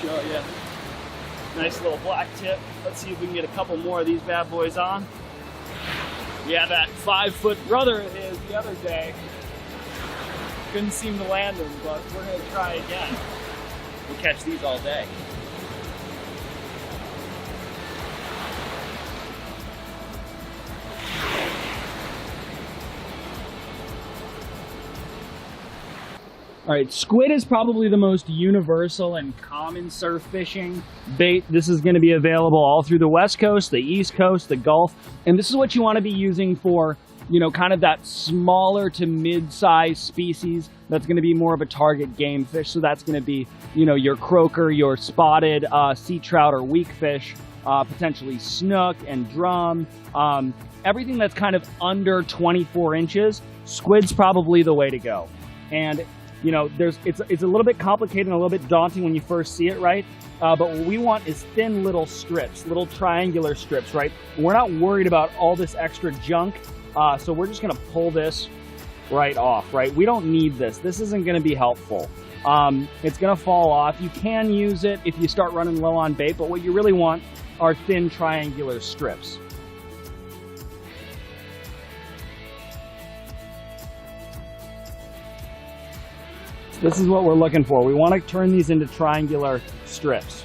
show you. Nice little black tip. Let's see if we can get a couple more of these bad boys on. Yeah, that 5-foot brother of his the other day couldn't seem to land him, but we're gonna try again. We'll catch these all day. All right, squid is probably the most universal and common surf fishing bait. This is gonna be available all through the West Coast, the East Coast, the Gulf, and this is what you wanna be using for, you know, kind of that smaller to mid-size species that's gonna be more of a target game fish. So that's gonna be, you know, your croaker, your spotted sea trout or weak fish, potentially snook and drum. Everything that's kind of under 24 inches, squid's probably the way to go. And you know, it's a little bit complicated and a little bit daunting when you first see it, right? But what we want is thin little strips, little triangular strips, right? We're not worried about all this extra junk, so we're just gonna pull this right off, right? We don't need this. This isn't gonna be helpful. It's gonna fall off. You can use it if you start running low on bait, but what you really want are thin triangular strips. This is what we're looking for. We want to turn these into triangular strips.